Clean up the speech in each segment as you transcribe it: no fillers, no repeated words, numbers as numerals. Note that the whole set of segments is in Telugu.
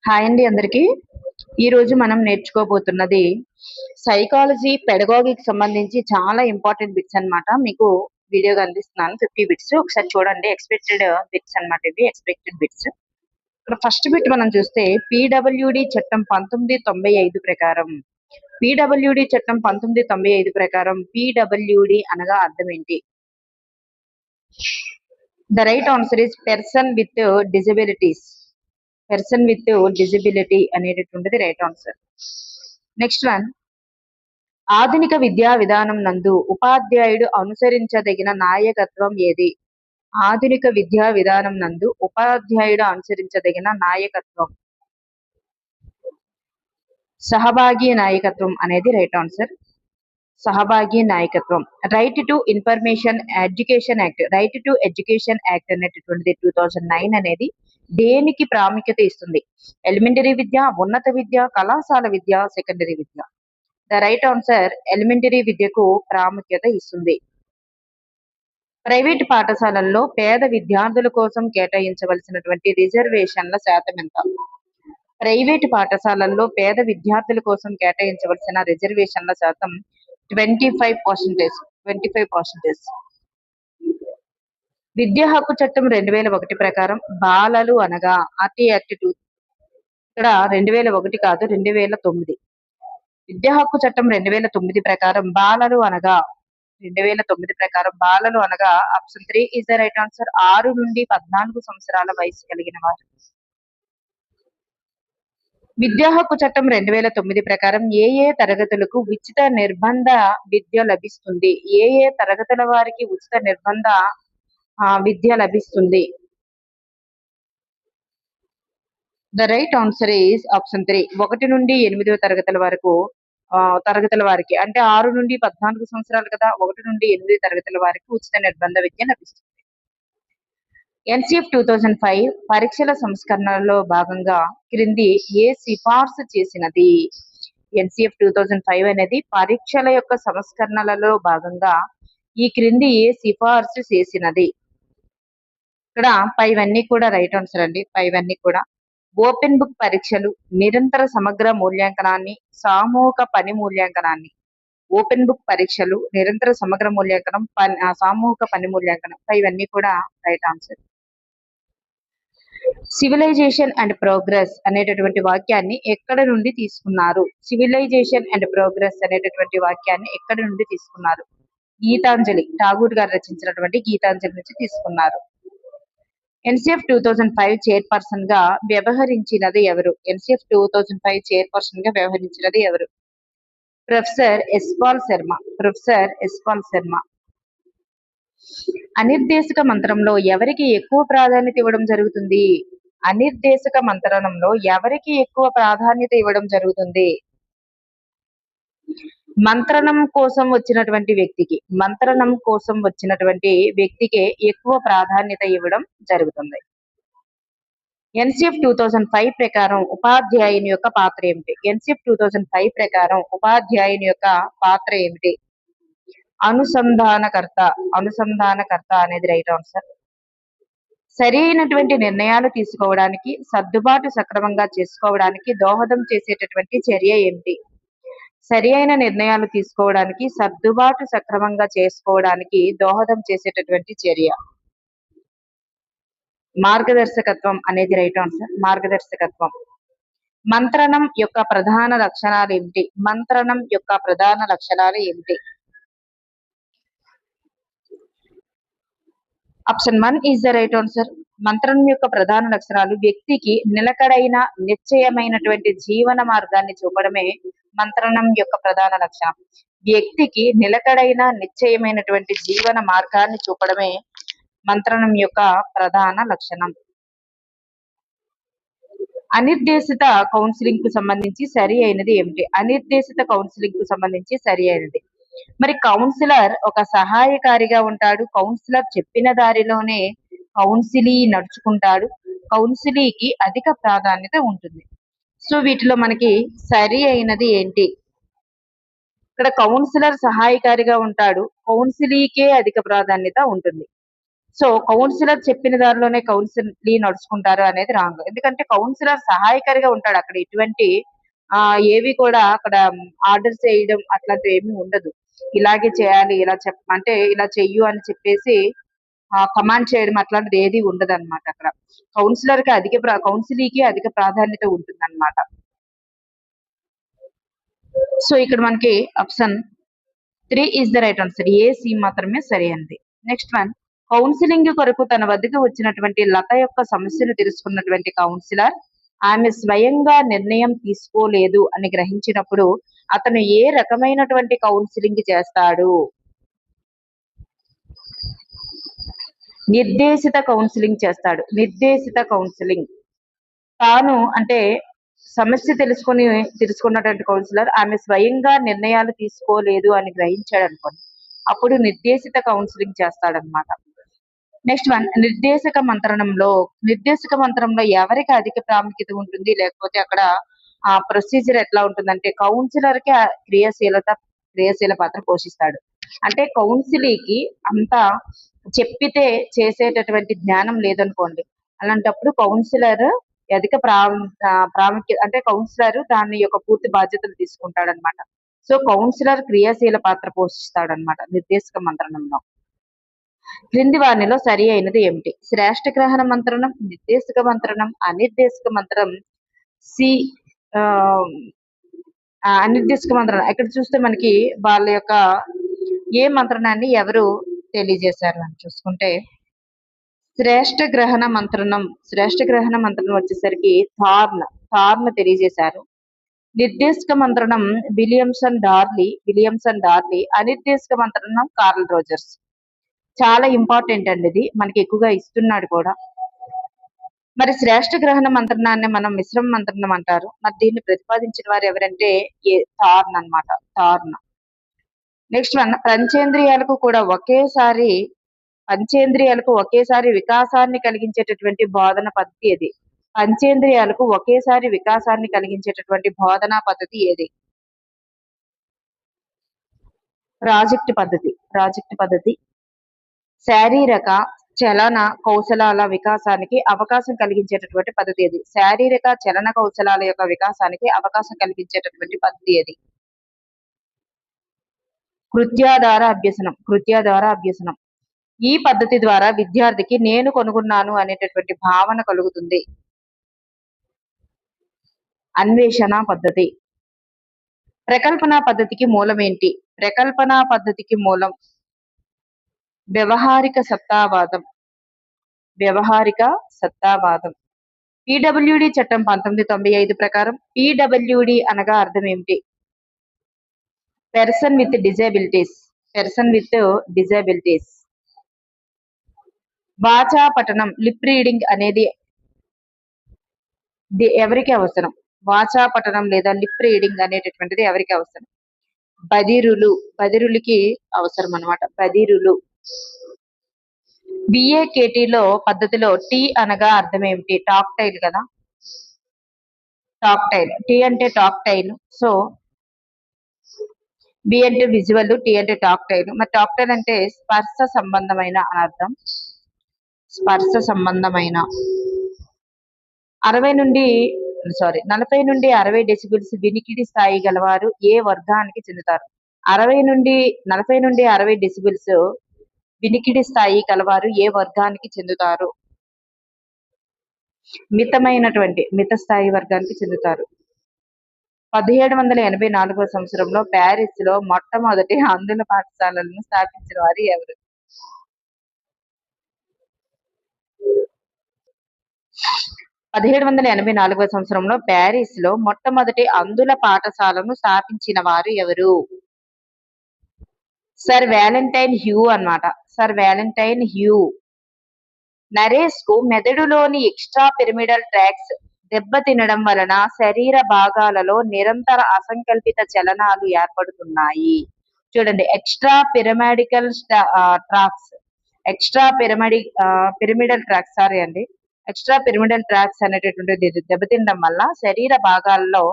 హాయ్ అండి అందరికి. ఈరోజు మనం నేర్చుకోబోతున్నది సైకాలజీ పెడగాగికి సంబంధించి చాలా ఇంపార్టెంట్ బిట్స్ అన్నమాట. మీకు వీడియో కనిపిస్తున్నాను 50 బిట్స్. ఒకసారి చూడండి. ఎక్స్పెక్టెడ్ బిట్స్ అన్నమాట. ఇవి ఎక్స్పెక్టెడ్ బిట్స్. ఇక్కడ ఫస్ట్ బిట్ మనం చూస్తే పీడబ్ల్యూడి చట్టం 1995 ప్రకారం పీడబ్ల్యూడి చట్టం 1995 ప్రకారం పీడబ్ల్యూడి అనగా అర్థం ఏంటి? The right answer is person with disabilities. Person with disability అనేటటువంటిది రైట్ ఆన్సర్. నెక్స్ట్ వన్, ఆధునిక విద్యా విధానం నందు ఉపాధ్యాయుడు అనుసరించదగిన నాయకత్వం ఏది? ఆధునిక విద్యా విధానం నందు ఉపాధ్యాయుడు అనుసరించదగిన నాయకత్వం సహభాగి నాయకత్వం అనేది రైట్ ఆన్సర్. సహభాగి నాయకత్వం. Right to information education act, right to education act అనేటటువంటిది 2009 అనేది దేనికి ప్రాముఖ్యత ఇస్తుంది? ఎలిమెంటరీ విద్య, ఉన్నత విద్య, కళాశాల విద్య, సెకండరీ విద్య. ద రైట్ ఆన్సర్ ఎలిమెంటరీ విద్యకు ప్రాముఖ్యత ఇస్తుంది. ప్రైవేట్ పాఠశాలల్లో పేద విద్యార్థుల కోసం కేటాయించవలసినటువంటి రిజర్వేషన్ల శాతం ఎంత? ప్రైవేట్ పాఠశాలల్లో పేద విద్యార్థుల కోసం కేటాయించవలసిన రిజర్వేషన్ల శాతం 25%. 25%. విద్యా హక్కు చట్టం 2001 ప్రకారం బాలలు అనగా ఆర్టీ యాక్ట్ 2 ఇక్కడ 2001 కాదు 2009. విద్యా హక్కు చట్టం 2009 ప్రకారం బాలలు అనగా 2009 ప్రకారం బాలలు అనగా option 3 is the right answer. 6 నుండి 14 సంవత్సరాల వయసు కలిగిన వారు. విద్యా హక్కు చట్టం 2009 ప్రకారం ఏ ఏ తరగతులకు ఉచిత నిర్బంధ విద్య లభిస్తుంది? ఏ ఏ తరగతుల వారికి ఉచిత నిర్బంధ విద్య లభిస్తుంది? The right answer is option 3. 1 నుండి 8వ తరగతుల వరకు తరగతుల వారికి, అంటే 6 నుండి 14 సంవత్సరాలు కదా, 1 నుండి 8 తరగతుల వారికి ఉచిత నిర్బంధ విద్య లభిస్తుంది. ఎన్సిఎఫ్ 2005 పరీక్షల సంస్కరణలో భాగంగా క్రింది ఏ సిఫార్సు చేసినది? ఎన్సిఎఫ్ 2005 అనేది పరీక్షల యొక్క సంస్కరణలలో భాగంగా ఈ క్రింది ఏ సిఫార్సు చేసినది? ఇక్కడ పైవన్నీ కూడా రైట్ ఆన్సర్ అండి. పైవన్నీ కూడా ఓపెన్ బుక్ పరీక్షలు, నిరంతర సమగ్ర మూల్యాంకనాన్ని, సామూహిక పని మూల్యాంకనాన్ని. ఓపెన్ బుక్ పరీక్షలు, నిరంతర సమగ్ర మూల్యాంకనం, సామూహిక పని మూల్యాంకనం. ఇవన్నీ కూడా right answer. Civilization and progress అనేటటువంటి వాక్యాన్ని ఎక్కడ నుండి తీసుకున్నారు? సివిలైజేషన్ అండ్ ప్రోగ్రెస్ అనేటటువంటి వాక్యాన్ని ఎక్కడ నుండి తీసుకున్నారు? గీతాంజలి, ఠాగూర్ గారు రచించినటువంటి గీతాంజలి నుంచి తీసుకున్నారు. ఎన్సిఎఫ్ 2005 చైర్పర్సన్ గా వ్యవహరించినది ఎవరు? ఎన్సిఎఫ్ 2005 చైర్పర్సన్ గా వ్యవహరించినది ఎవరు? ప్రొఫెసర్ ఎస్పాల్ శర్మ. ప్రొఫెసర్ ఎస్పాల్ శర్మ. అనిర్దేశక మంత్రంలో ఎవరికి ఎక్కువ ప్రాధాన్యత ఇవ్వడం జరుగుతుంది? అనిర్దేశక మంత్రంలో ఎవరికి ఎక్కువ ప్రాధాన్యత ఇవ్వడం జరుగుతుంది? మంత్రణం కోసం వచ్చినటువంటి వ్యక్తికి, మంత్రణం కోసం వచ్చినటువంటి వ్యక్తికి ఎక్కువ ప్రాధాన్యత ఇవ్వడం జరుగుతుంది. ఎన్సిఎఫ్ 2005 ప్రకారం ఉపాధ్యాయుని యొక్క పాత్ర ఏమిటి? ఎన్సిఎఫ్ 2005 ప్రకారం ఉపాధ్యాయుని యొక్క పాత్ర ఏమిటి? అనుసంధానకర్త. అనుసంధానకర్త అనేది రైట్ ఆన్సర్. సరి అయినటువంటి నిర్ణయాలు తీసుకోవడానికి, సర్దుబాటు సక్రమంగా చేసుకోవడానికి దోహదం చేసేటటువంటి చర్య ఏమిటి? సరి అయిన నిర్ణయాలు తీసుకోవడానికి, సర్దుబాటు సక్రమంగా చేసుకోవడానికి దోహదం చేసేటటువంటి చర్య మార్గదర్శకత్వం అనేది రైట్ ఆన్సర్. మార్గదర్శకత్వం. మంత్రణం యొక్క ప్రధాన లక్షణాలు ఏమిటి? మంత్రణం యొక్క ప్రధాన లక్షణాలు ఏమిటి? Option 1 is the right answer. మంత్రణం యొక్క ప్రధాన లక్షణాలు వ్యక్తికి నిలకడైన నిశ్చయమైనటువంటి జీవన మార్గాన్ని చూపడమే మంత్రణం యొక్క ప్రధాన లక్షణం. వ్యక్తికి నిలకడైన నిశ్చయమైనటువంటి జీవన మార్గాన్ని చూపడమే మంత్రణం యొక్క ప్రధాన లక్షణం. అనిర్దేశిత కౌన్సిలింగ్ కు సంబంధించి సరి అయినది ఏమిటి? అనిర్దేశిత కౌన్సిలింగ్ కు సంబంధించి సరి అయినది. మరి కౌన్సిలర్ ఒక సహాయకారిగా ఉంటాడు. కౌన్సిలర్ చెప్పిన దారిలోనే కౌన్సిలీ నడుచుకుంటాడు. కౌన్సిలీకి అధిక ప్రాధాన్యత ఉంటుంది. సో వీటిలో మనకి సరి అయినది ఏంటి? ఇక్కడ కౌన్సిలర్ సహాయకారిగా ఉంటాడు, కౌన్సిలీకే అధిక ప్రాధాన్యత ఉంటుంది. సో కౌన్సిలర్ చెప్పిన దారిలోనే కౌన్సిలీ నడుచుకుంటారు అనేది రాంగ్. ఎందుకంటే కౌన్సిలర్ సహాయకారిగా ఉంటాడు. అక్కడ ఎటువంటి ఏవి కూడా అక్కడ ఆర్డర్ చేయడం అట్లాంటివి ఏమీ ఉండదు. ఇలాగే చేయాలి, ఇలా అంటే ఇలా చెయ్యు అని చెప్పేసి కమాండ్ చేయడం అట్లాంటిది ఏది ఉండదన్నమాట అక్కడ. కౌన్సిలీకి అధిక ప్రాధాన్యత ఉంటుందన్నమాట. సో ఇక్కడ మనకి option 3 is the right answer. A, C మాత్రమే సరి అంది. నెక్స్ట్ వన్, కౌన్సిలింగ్ కొరకు తన వద్దకు వచ్చినటువంటి లత యొక్క సమస్యను తెలుసుకున్నటువంటి కౌన్సిలర్ ఆమె స్వయంగా నిర్ణయం తీసుకోలేదు అని గ్రహించినప్పుడు అతను ఏ రకమైనటువంటి కౌన్సిలింగ్ చేస్తాడు? నిర్దేశిత కౌన్సిలింగ్ చేస్తాడు. నిర్దేశిత కౌన్సిలింగ్. తాను అంటే సమస్య తెలుసుకున్నటువంటి కౌన్సిలర్ ఆమె స్వయంగా నిర్ణయాలు తీసుకోలేదు అని గ్రహించాడు అనుకోండి, అప్పుడు నిర్దేశిత కౌన్సిలింగ్ చేస్తాడనమాట. నెక్స్ట్ వన్, నిర్దేశక మంత్రంలో ఎవరికి అధిక ప్రాముఖ్యత ఉంటుంది, లేకపోతే అక్కడ ఆ ప్రొసీజర్ ఎట్లా ఉంటుందంటే కౌన్సిలర్ కి క్రియాశీల పాత్ర పోషిస్తాడు. అంటే కౌన్సిలీకి అంత చెప్పితే చేసేటటువంటి జ్ఞానం లేదనుకోండి, అలాంటప్పుడు కౌన్సిలర్ అధిక ప్రాముఖ్యత అంటే కౌన్సిలర్ దాని యొక్క పూర్తి బాధ్యతలు తీసుకుంటాడనమాట. సో కౌన్సిలర్ క్రియాశీల పాత్ర పోషిస్తాడనమాట నిర్దేశక మంత్రణంలో. క్రింది వారిలో సరి అయినది ఏమిటి? శ్రేష్ఠ గ్రహణ మంత్రణం, నిర్దేశక మంత్రణం, అనిర్దేశక మంత్రం, సి అనిర్దేశక మంత్రణం. ఇక్కడ చూస్తే మనకి వాళ్ళ యొక్క ఏ మంత్రణాన్ని ఎవరు తెలియజేశారు అని చూసుకుంటే శ్రేష్ఠ గ్రహణ మంత్రణం వచ్చేసరికి థార్న్ తెలియజేశారు. నిర్దేశక మంత్రణం విలియమ్సన్ డార్లీ. అనిర్దేశక మంత్రణం కార్ల్ రోజర్స్. చాలా ఇంపార్టెంట్ అండి, ఇది మనకి ఎక్కువగా ఇస్తున్నాడు కూడా. మరి శ్రేష్ఠ గ్రహణ మంత్రణాన్ని మనం మిశ్రమ మంత్రణం అంటారు. మరి దీన్ని ప్రతిపాదించిన వారు ఎవరంటే థార్న్ అన్నమాట. థార్న్. నెక్స్ట్ వన్, పంచేంద్రియాలకు ఒకేసారి వికాసాన్ని కలిగించేటటువంటి బోధన పద్ధతి ఏది? పంచేంద్రియాలకు ఒకేసారి వికాసాన్ని కలిగించేటటువంటి బోధనా పద్ధతి ఏది? ప్రాజెక్ట్ పద్ధతి. శారీరక చలన కౌశలాల వికాసానికి అవకాశం కలిగించేటటువంటి పద్ధతి ఏది? శారీరక చలన కౌశలాల యొక్క వికాసానికి అవకాశం కలిగించేటటువంటి పద్ధతి ఏది? కృత్యాధార అభ్యసనం. ఈ పద్ధతి ద్వారా విద్యార్థికి నేను కనుగొన్నాను అనేటటువంటి భావన కలుగుతుంది. అన్వేషణ పద్ధతి. ప్రకల్పన పద్ధతికి మూలం ఏంటి? ప్రకల్పన పద్ధతికి మూలం వ్యవహారిక సత్తావాదం. పిడబ్ల్యూడి చట్టం 1995 ప్రకారం పిడబ్ల్యూడి అనగా అర్థం ఏమిటి? Person with disabilities. వాచా పఠనం లిప్ రీడింగ్ అనేది ఎవరికి అవసరం? వాచా పఠనం లేదా లిప్ రీడింగ్ అనేటటువంటిది ఎవరికి అవసరం? బధిరులకి అవసరం అన్నమాట. బధిరులు. బిఏకేటీలో పద్ధతిలో టీ అనగా అర్థం ఏమిటి? టాక్టైల్ కదా. టీ అంటే టాక్టైల్. సో బి అంటే విజువల్, టీ అంటే టాక్టైల్. మరి టాక్టైల్ అంటే స్పర్శ సంబంధమైన అని అర్థం. 40 నుండి 60 వినికిడి స్థాయి గలవారు ఏ వర్గానికి చెందుతారు? 40 నుండి 60 డెసిబిల్స్ వినికిడి స్థాయి కలవారు ఏ వర్గానికి చెందుతారు? మిత స్థాయి వర్గానికి చెందుతారు. 1784 సంవత్సరంలో ప్యారిస్ లో మొట్టమొదటి ఆంగ్ల పాఠశాలను స్థాపించిన వారు ఎవరు? 1784 సంవత్సరంలో ప్యారిస్ లో మొట్టమొదటి అందుల పాఠశాలను స్థాపించిన వారు ఎవరు? సర్ వ్యాలంటైన్ హ్యూ అన్నమాట. Sir Valentine Hugh. నరేష్ కు మెదడులోని ఎక్స్ట్రా పిరమిడల్ ట్రాక్స్ దెబ్బతినడం వలన శరీర భాగాలలో నిరంతర అసంకల్పిత చలనాలు ఏర్పడుతున్నాయి. చూడండి, ఎక్స్ట్రా పిరమిడల్ ట్రాక్స్ అనేటటువంటిది దెబ్బతినడం వల్ల శరీర భాగాల్లో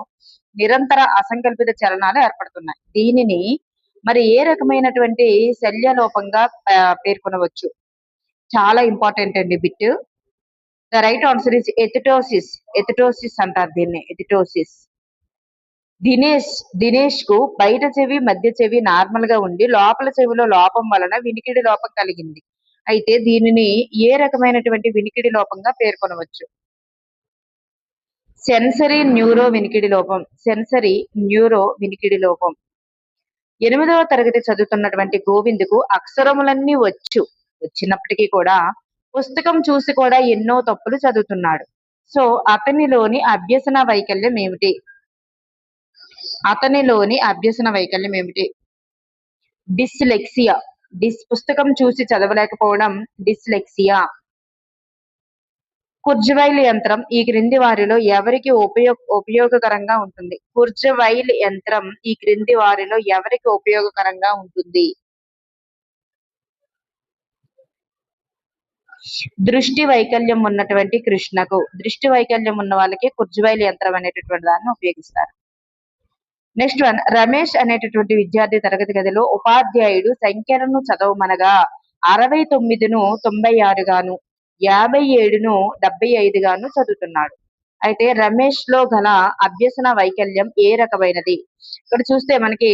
నిరంతర అసంకల్పిత చలనాలు ఏర్పడుతున్నాయి. దీనిని మరి ఏ రకమైనటువంటి శల్యలోపంగా పేర్కొనవచ్చు? చాలా ఇంపార్టెంట్ అండి bit. The right answer is athetosis. Athetosis అంటారు దీన్ని, ఎథిటోసిస్. దినేష్ కు బయట చెవి మధ్య చెవి నార్మల్ గా ఉండి లోపల చెవిలో లోపం వలన వినికిడి లోపం కలిగింది. అయితే దీనిని ఏ రకమైనటువంటి వినికిడి లోపంగా పేర్కొనవచ్చు? సెన్సరీ న్యూరో వినికిడి లోపం. సెన్సరీ న్యూరో వినికిడి లోపం. 8వ తరగతి చదువుతున్నటువంటి గోవింద్కు అక్షరములన్నీ వచ్చినప్పటికీ కూడా పుస్తకం చూసి కూడా ఎన్నో తప్పులు చదువుతున్నాడు. సో అతనిలోని అభ్యసన వైకల్యం ఏమిటి? అతనిలోని అభ్యసన వైకల్యం ఏమిటి? డిస్లెక్సియా. పుస్తకం చూసి చదవలేకపోవడం డిస్లెక్సియా. కుర్జవైల్ యంత్రం ఈ క్రింది వారిలో ఎవరికి ఉపయోగకరంగా ఉంటుంది? కుర్జవైల్ యంత్రం ఈ క్రింది వారిలో ఎవరికి ఉపయోగకరంగా ఉంటుంది? దృష్టి వైకల్యం ఉన్నటువంటి కృష్ణకు. దృష్టి వైకల్యం ఉన్న వాళ్ళకి కుర్జవైల్ యంత్రం అనేటటువంటి దాన్ని ఉపయోగిస్తారు. నెక్స్ట్ వన్, రమేష్ అనేటటువంటి విద్యార్థి తరగతి గదిలో ఉపాధ్యాయుడు సంఖ్యలను చదవమనగా 69ను 96 గాను 57ను 75 గాను చదువుతున్నాడు. అయితే రమేష్ లో గల అభ్యసన వైకల్యం ఏ రకమైనది? ఇక్కడ చూస్తే మనకి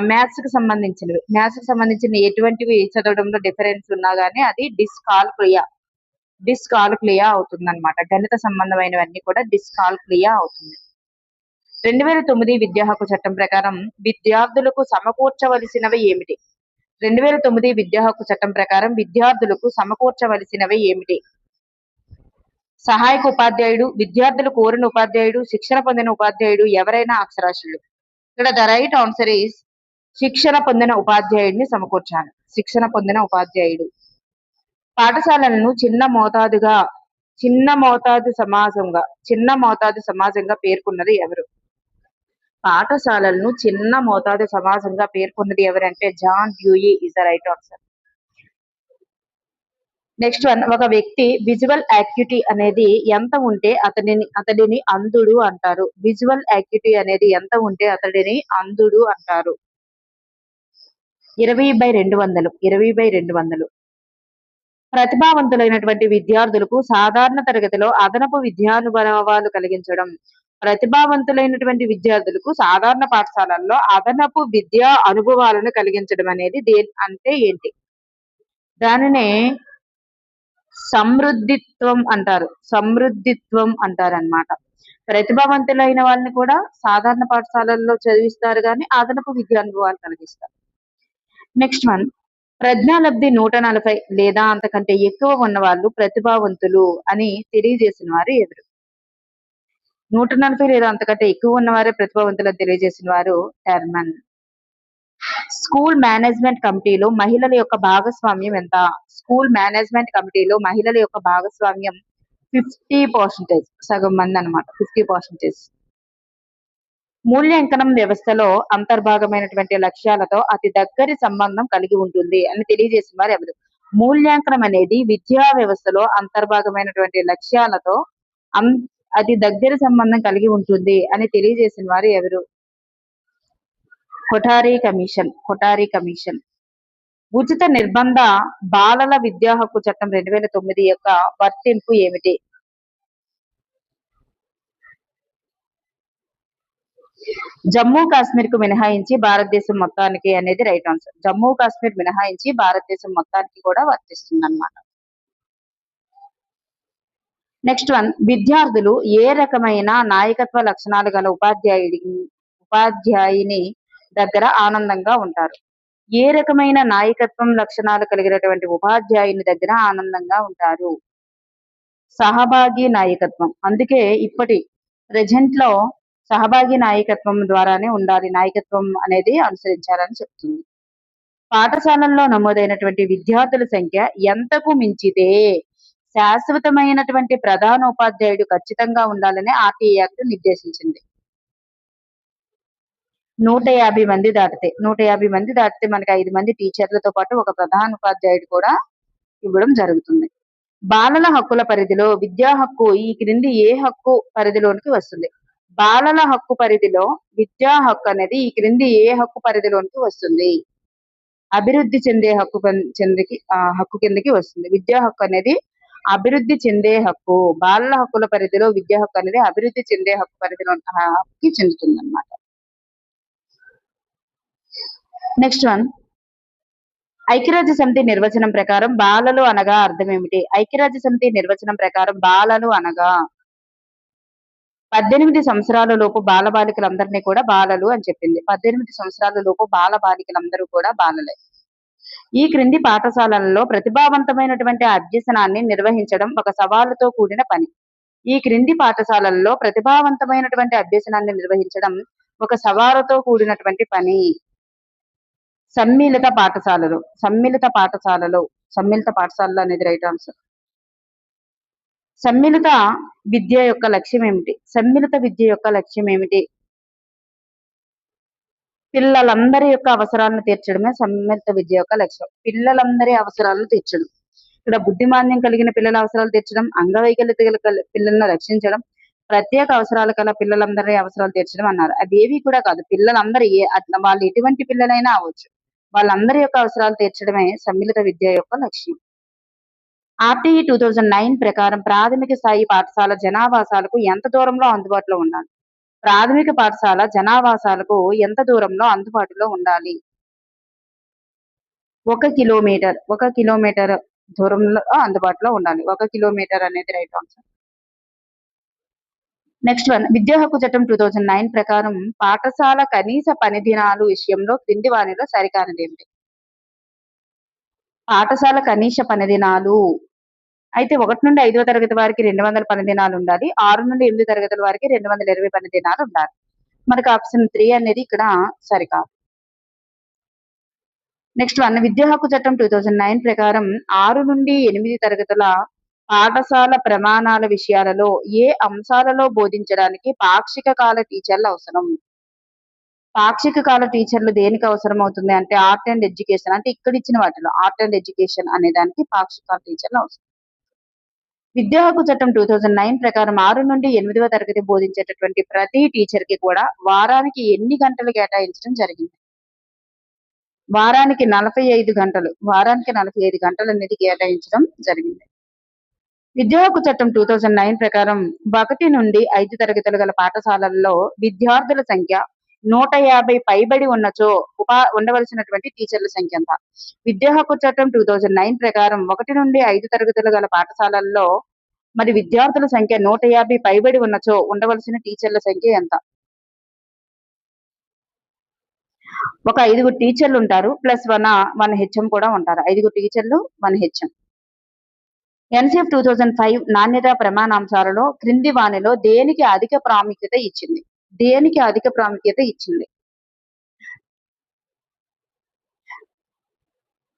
మ్యాథ్స్ కి సంబంధించిన ఎటువంటివి చదవడంలో డిఫరెన్స్ ఉన్నా గానీ అది డిస్కాల్కులియా అవుతుంది అనమాట. గణిత సంబంధమైనవన్నీ కూడా డిస్కాల్కులియా అవుతుంది. 2009 విద్యా హక్కు చట్టం ప్రకారం విద్యార్థులకు సమకూర్చవలసినవి ఏమిటి? 2009 విద్యా హక్కు చట్టం ప్రకారం విద్యార్థులకు సమకూర్చవలసినవి ఏమిటి? సహాయక ఉపాధ్యాయుడు, విద్యార్థులు కోరిన ఉపాధ్యాయుడు, శిక్షణ పొందిన ఉపాధ్యాయుడు, ఎవరైనా అక్షరాస్యులు. ఇక్కడ ద రైట్ ఆన్సర్ ఈస్ శిక్షణ పొందిన ఉపాధ్యాయుడిని సమకూర్చాలి. శిక్షణ పొందిన ఉపాధ్యాయుడు. పాఠశాలలను చిన్న మోతాదు సమాజంగా పేర్కొన్నది ఎవరు? పాఠశాలలను చిన్న మోతాదు సమాజంగా పేర్కొన్నది ఎవరంటే John Dewey is the right answer. Next one, ఒక వ్యక్తి విజువల్ యాక్టివిటీ అనేది ఎంత ఉంటే అతడిని అంధుడు అంటారు? విజువల్ యాక్టివిటీ అనేది ఎంత ఉంటే అతడిని అంధుడు అంటారు? 20/200. 20/200. ప్రతిభావంతులైనటువంటి విద్యార్థులకు సాధారణ తరగతిలో అదనపు విద్యానుభవాలు కలిగించడం. ప్రతిభావంతులైనటువంటి విద్యార్థులకు సాధారణ పాఠశాలల్లో అదనపు విద్యా అనుభవాలను కలిగించడం అనేది అంటే ఏంటి? దానినే సమృద్ధిత్వం అంటారన్నమాట. ప్రతిభావంతులైన వాళ్ళని కూడా సాధారణ పాఠశాలల్లో చదివిస్తారు కానీ అదనపు విద్యానుభవాలు కలిగిస్తారు. నెక్స్ట్ వన్, ప్రజ్ఞాలబ్ధి 140 లేదా అంతకంటే ఎక్కువ ఉన్న వాళ్ళు ప్రతిభావంతులు అని తెలియజేసిన వారు ఎవరు? 140 లేదా అంతకంటే ఎక్కువ ఉన్నవారే ప్రతిభావంతులు అని తెలియజేసిన వారు టెర్మన్. స్కూల్ మేనేజ్మెంట్ కమిటీలో మహిళల యొక్క భాగస్వామ్యం ఎంత? స్కూల్ మేనేజ్మెంట్ కమిటీలో మహిళల యొక్క భాగస్వామ్యం 50%, సగం మంది అనమాట, 50%. మూల్యాంకనం వ్యవస్థలో అంతర్భాగమైనటువంటి లక్ష్యాలతో అతి దగ్గరి సంబంధం కలిగి ఉంటుంది అని తెలియజేసిన వారు ఎవరు? మూల్యాంకనం అనేది విద్యా వ్యవస్థలో అంతర్భాగమైనటువంటి లక్ష్యాలతో అతి దగ్గర సంబంధం కలిగి ఉంటుంది అని తెలియజేసిన వారు ఎవరు? కొఠారి కమిషన్. ఉచిత నిర్బంధ బాలల విద్యా హక్కు చట్టం 2009 యొక్క వర్తింపు ఏమిటి? జమ్మూ కాశ్మీర్ కు మినహాయించి భారతదేశం మొత్తానికి అనేది రైట్ ఆన్సర్. జమ్మూ కాశ్మీర్ మినహాయించి భారతదేశం మొత్తానికి కూడా వర్తిస్తుంది అన్నమాట. నెక్స్ట్ వన్, విద్యార్థులు ఏ రకమైన నాయకత్వ లక్షణాలు గల ఉపాధ్యాయుని దగ్గర ఆనందంగా ఉంటారు? ఏ రకమైన నాయకత్వం లక్షణాలు కలిగినటువంటి ఉపాధ్యాయుని దగ్గర ఆనందంగా ఉంటారు? సహభాగి నాయకత్వం. అందుకే ప్రెజెంట్ లో సహభాగి నాయకత్వం ద్వారానే ఉండాలి, నాయకత్వం అనేది అనుసరించాలని చెప్తుంది. పాఠశాలల్లో నమోదైనటువంటి విద్యార్థుల సంఖ్య ఎంతకు మించితే శాశ్వతమైనటువంటి ప్రధానోపాధ్యాయుడు ఖచ్చితంగా ఉండాలని ఆర్టీఏ యాక్ట్ నిర్దేశించింది. 150 మంది దాటితే 150 మంది దాటితే మనకి 5 మంది టీచర్లతో పాటు ఒక ప్రధానోపాధ్యాయుడు కూడా ఇవ్వడం జరుగుతుంది. బాలల హక్కుల పరిధిలో విద్యా హక్కు ఈ క్రింది ఏ హక్కు పరిధిలోనికి వస్తుంది? బాలల హక్కు పరిధిలో విద్యా హక్కు అనేది ఈ క్రింది ఏ హక్కు పరిధిలోనికి వస్తుంది? అభివృద్ధి చెందే హక్కు కిందకి వస్తుంది. విద్యా హక్కు అనేది అభివృద్ధి చెందే హక్కు. బాలల హక్కుల పరిధిలో విద్యా హక్కు అనేది అభివృద్ధి చెందే హక్కు పరిధిలో హక్కుకి చెందుతుంది అనమాట. నెక్స్ట్ వన్, ఐక్యరాజ్య సమితి నిర్వచనం ప్రకారం బాలలు అనగా అర్థం ఏమిటి? ఐక్యరాజ్య సమితి నిర్వచనం ప్రకారం బాలలు అనగా 18 సంవత్సరాల లోపు బాలబాలికలందరినీ కూడా బాలలు అని చెప్పింది. 18 సంవత్సరాల లోపు బాలబాలికలందరూ కూడా బాలలే. ఈ క్రింది పాఠశాలలలో ప్రతిభావంతమైనటువంటి అభ్యసనాన్ని నిర్వహించడం ఒక సవాలుతో కూడిన పని. ఈ క్రింది పాఠశాలల్లో ప్రతిభావంతమైనటువంటి అభ్యసనాన్ని నిర్వహించడం ఒక సవాలుతో కూడినటువంటి పని. సమ్మిళిత పాఠశాలలు అనేది రైట్ ఆన్సర్. సమ్మిళిత విద్య యొక్క లక్ష్యం ఏమిటి? సమ్మిళిత విద్య యొక్క లక్ష్యం ఏమిటి? పిల్లలందరి యొక్క అవసరాలను తీర్చడమే సమ్మిళిత విద్య యొక్క లక్ష్యం. పిల్లలందరి అవసరాలను తీర్చడం. ఇక్కడ బుద్ధిమాంద్యం కలిగిన పిల్లల అవసరాలు తీర్చడం, అంగవైకల్యత గల పిల్లలను రక్షించడం, ప్రత్యేక అవసరాలు గల పిల్లలందరి అవసరాలు తీర్చడం అన్నారు. అవి ఏవి కూడా కాదు. పిల్లలందరూ అట్లా వాళ్ళు ఎటువంటి పిల్లలైనా అవ్వచ్చు. వాళ్ళందరి యొక్క అవసరాలు తీర్చడమే సమ్మిళిత విద్య యొక్క లక్ష్యం. RTE 2009 ప్రకారం ప్రాథమిక స్థాయి పాఠశాల జనావాసాలకు ఎంత దూరంలో అందుబాటులో ఉండాలి? ప్రాథమిక పాఠశాల జనావాసాలకు ఎంత దూరంలో అందుబాటులో ఉండాలి? 1 కిలోమీటర్. 1 కిలోమీటర్ దూరంలో అందుబాటులో ఉండాలి. 1 కిలోమీటర్ అనేది రైట్ ఆన్సర్. నెక్స్ట్ వన్, విద్యా హక్కు చట్టం 2009 ప్రకారం పాఠశాల కనీస పని దినాలు విషయంలో క్రింది వానిలో సరికానిది ఏమిటి? పాఠశాల కనీస పని దినాలు అయితే 1 నుండి 5వ తరగతి వారికి 200 పని దినాలు ఉండాలి. 6 నుండి 8 తరగతుల వారికి 220 పని దినాలు ఉండాలి. మనకు ఆప్షన్ 3 అనేది ఇక్కడ సరికాదు. నెక్స్ట్ వన్, విద్యా హక్కు చట్టం 2009 ప్రకారం 6 నుండి 8 తరగతుల పాఠశాల ప్రమాణాల విషయాలలో ఏ అంశాలలో బోధించడానికి పాక్షిక కాల టీచర్లు అవసరం? పాక్షిక కాల టీచర్లు దేనికి అవసరం అవుతుంది అంటే ఆర్ట్ అండ్ ఎడ్యుకేషన్, అంటే ఇక్కడ ఇచ్చిన వాటిలో ఆర్ట్ అండ్ ఎడ్యుకేషన్ అనే దానికి పాక్షిక కాల టీచర్లు అవసరం. విద్యా హక్కు చట్టం 2009 ప్రకారం 6 నుండి 8వ తరగతి బోధించేటటువంటి ప్రతి టీచర్ కి కూడా వారానికి ఎన్ని గంటలు కేటాయించడం జరిగింది? వారానికి 45 గంటలు. వారానికి 45 గంటలు అనేది కేటాయించడం జరిగింది. విద్యా హక్కు చట్టం 2009 ప్రకారం 1 నుండి 5 తరగతులు గల పాఠశాలల్లో విద్యార్థుల సంఖ్య 150 పైబడి ఉన్నచో ఉండవలసినటువంటి టీచర్ల సంఖ్య ఎంత? విద్యా హక్కు చట్టం 2009 ప్రకారం 1 నుండి 5 తరగతులు గల పాఠశాలల్లో మరి విద్యార్థుల సంఖ్య 150 పైబడి ఉన్నచో ఉండవలసిన టీచర్ల సంఖ్య ఎంత? ఒక 5 టీచర్లు ఉంటారు ప్లస్ 1 హెచ్ఎం కూడా ఉంటారు. 5 టీచర్లు 1 హెచ్ఎం. NCF 2005 నాణ్యతా ప్రమాణాంశాలలో క్రింది వానిలో దేనికి అధిక ప్రాముఖ్యత ఇచ్చింది? దేనికి అధిక ప్రాముఖ్యత ఇచ్చింది?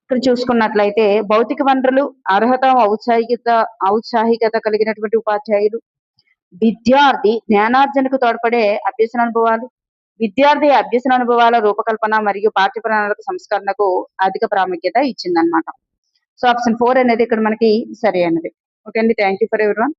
ఇక్కడ చూసుకున్నట్లయితే భౌతిక వనరులు, అర్హత, ఔత్సాహికత కలిగినటువంటి ఉపాధ్యాయులు, విద్యార్థి జ్ఞానార్జనకు తోడ్పడే అభ్యసన అనుభవాలు, విద్యార్థి అభ్యసన అనుభవాల రూపకల్పన మరియు పాఠ్య ప్రణాళిక సంస్కరణకు అధిక ప్రాముఖ్యత ఇచ్చిందన్నమాట. సో ఆప్షన్ 4 అనేది ఇక్కడ మనకి సరి అయినది. ఓకే అండి, థ్యాంక్ యూ ఫర్ ఎవరీవన్.